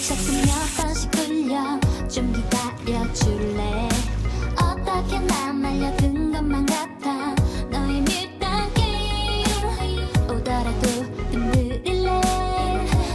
자꾸 몇 번씩 굴려 좀 기다려줄래 어떻게 난 말려든 것만 같아 너의 밀당 게임 오더라도 눈물일래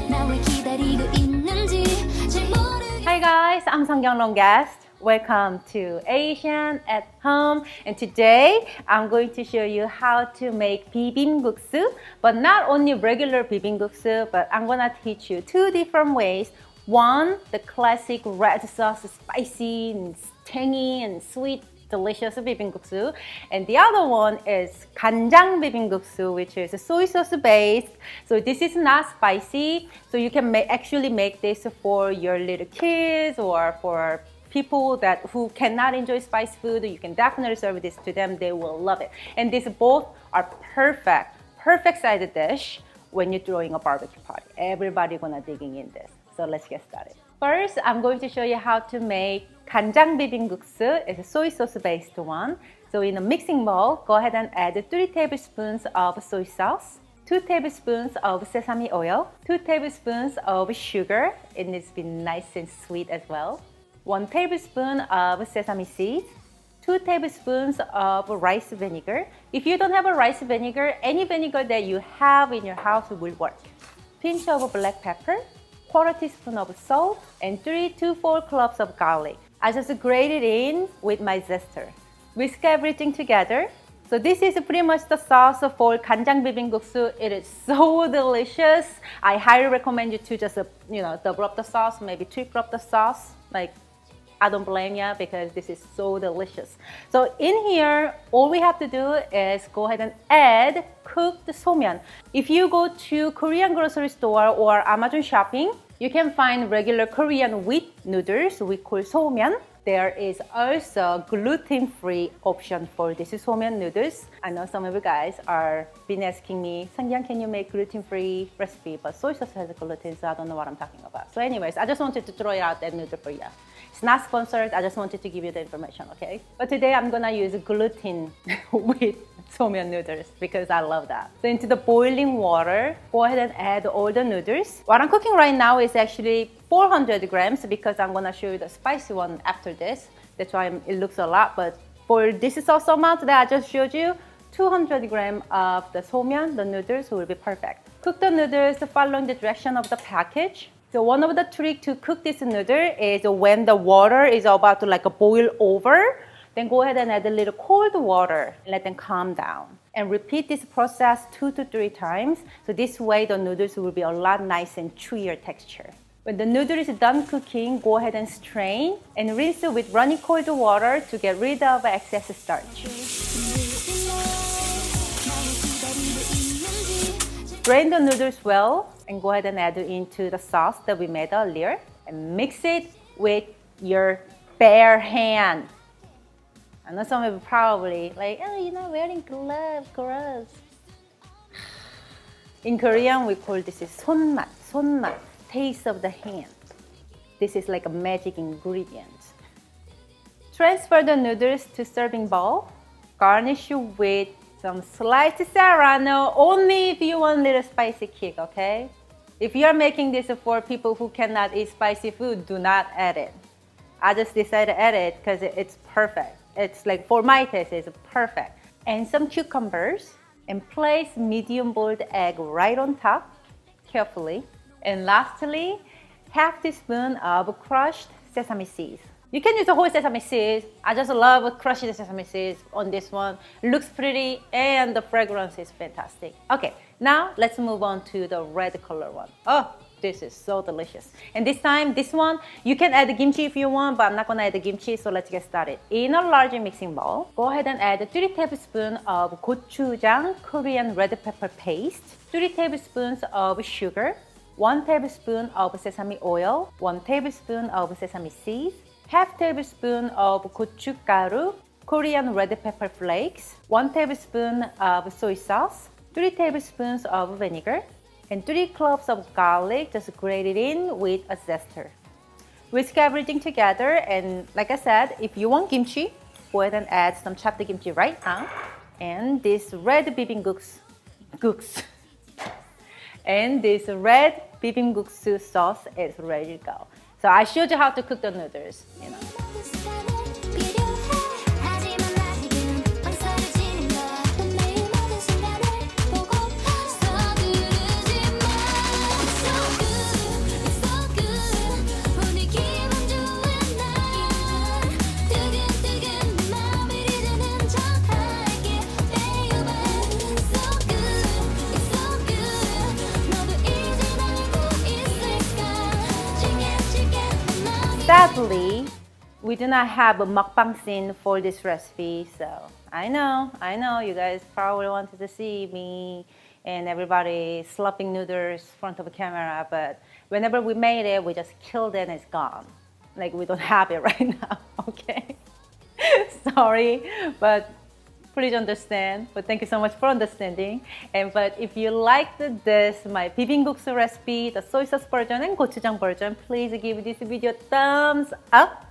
나 왜 기다리고 있는지 잘 모르겠어. Hi guys, I'm Seonkyoung guest. Welcome to Asian at Home, and today I'm going to show you how to make Bibim Guksu, but not only regular Bibim Guksu, but I'm gonna teach you two different ways. One, the classic red sauce, spicy and tangy and sweet, delicious Bibim Guksu, and the other one is Ganjang Bibim Guksu, which is a soy sauce based. So this is not spicy, so you can actually make this for your little kids or for people who cannot enjoy spicy food. You can definitely serve this to them. They will love it. And these both are perfect sided dish when you're throwing a barbecue party. Everybody gonna digging in this. So let's get started. First, I'm going to show you how to make Ganjang Bibim Guksu. It's a soy sauce based one. So in a mixing bowl, go ahead and add 3 tablespoons of soy sauce, 2 tablespoons of sesame oil, 2 tablespoons of sugar. It needs to be nice and sweet as well. 1 tablespoon of sesame seeds, 2 tablespoons of rice vinegar. If you don't have a rice vinegar, any vinegar that you have in your house will work. Pinch of black pepper, 1/4 teaspoon of salt, and 3 to 4 cloves of garlic. I just grated in with my zester. Whisk everything together. So this is pretty much the sauce for Ganjang Bibim Guksu. It is so delicious. I highly recommend you to just double up the sauce, maybe triple up the sauce. I don't blame you because this is so delicious. So in here, all we have to do is go ahead and add cooked someon. If you go to Korean grocery store or Amazon shopping, you can find regular Korean wheat noodles we call someon. There is also gluten-free option for this someon noodles. I know some of you guys are been asking me, Seonkyoung, can you make gluten-free recipe? But soy sauce has gluten, so I don't know what I'm talking about. So anyways, I just wanted to throw out that noodle for you. It's not sponsored, I just wanted to give you the information, okay? But today I'm gonna use gluten with someon noodles because I love that. So into the boiling water, go ahead and add all the noodles. What I'm cooking right now is actually 400 grams because I'm gonna show you the spicy one after this. That's why it looks a lot, but for this sauce amount that I just showed you, 200 grams of the someon, the noodles, will be perfect. Cook the noodles following the direction of the package. So one of the tricks to cook this noodle is when the water is about to boil over, then go ahead and add a little cold water and let them calm down. And repeat this process 2 to 3 times. So this way the noodles will be a lot nice and chewier texture. When the noodle is done cooking, go ahead and strain and rinse it with running cold water to get rid of excess starch. Drain the noodles well and go ahead and add it into the sauce that we made earlier and mix it with your bare hand. I know some of you probably you're not wearing gloves, gross. In Korean, we call this 손맛, taste of the hand. This is like a magic ingredient. Transfer the noodles to serving bowl. Garnish with some sliced serrano, only if you want a little spicy kick, okay? If you're making this for people who cannot eat spicy food, do not add it. I just decided to add it because it's perfect. It's for my taste, it's perfect. And some cucumbers, and place medium boiled egg right on top, carefully. And lastly, 1/2 teaspoon of crushed sesame seeds. You can use the whole sesame seeds. I just love crushing the sesame seeds on this one. It looks pretty and the fragrance is fantastic. Okay, now let's move on to the red color one. Oh, this is so delicious. And this time, this one, you can add the kimchi if you want, but I'm not gonna add the kimchi, so let's get started. In a large mixing bowl, go ahead and add 3 tablespoons of gochujang, Korean red pepper paste, 3 tablespoons of sugar, 1 tablespoon of sesame oil, 1 tablespoon of sesame seeds, 1/2 tablespoon of gochugaru, Korean red pepper flakes, 1 tablespoon of soy sauce, 3 tablespoons of vinegar, and 3 cloves of garlic just grated in with a zester. Whisk everything together, and like I said, if you want kimchi, go ahead and add some chopped kimchi right now. And this red Bibim And this red bibimbap sauce is ready to go. So I showed you how to cook the noodles, you know. Sadly, we do not have a mukbang scene for this recipe, so I know, you guys probably wanted to see me and everybody slopping noodles in front of a camera, but whenever we made it, we just killed it and it's gone. Like, we don't have it right now, okay? Sorry, but please understand. But thank you so much for understanding. But if you liked this, my bibimbap recipe, the soy sauce version and gochujang version, please give this video a thumbs up.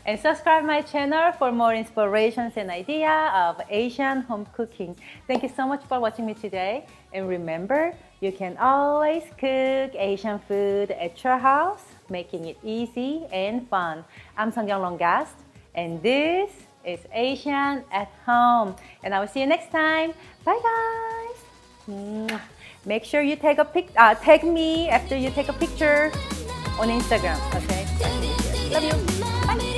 And subscribe my channel for more inspirations and idea of Asian home cooking. Thank you so much for watching me today. And remember, you can always cook Asian food at your house, making it easy and fun. I'm Seonkyoung guest, and this is Asian at home. And I will see you next time. Bye guys. Make sure you take a tag me after you take a picture on Instagram. Okay? Love you. Bye.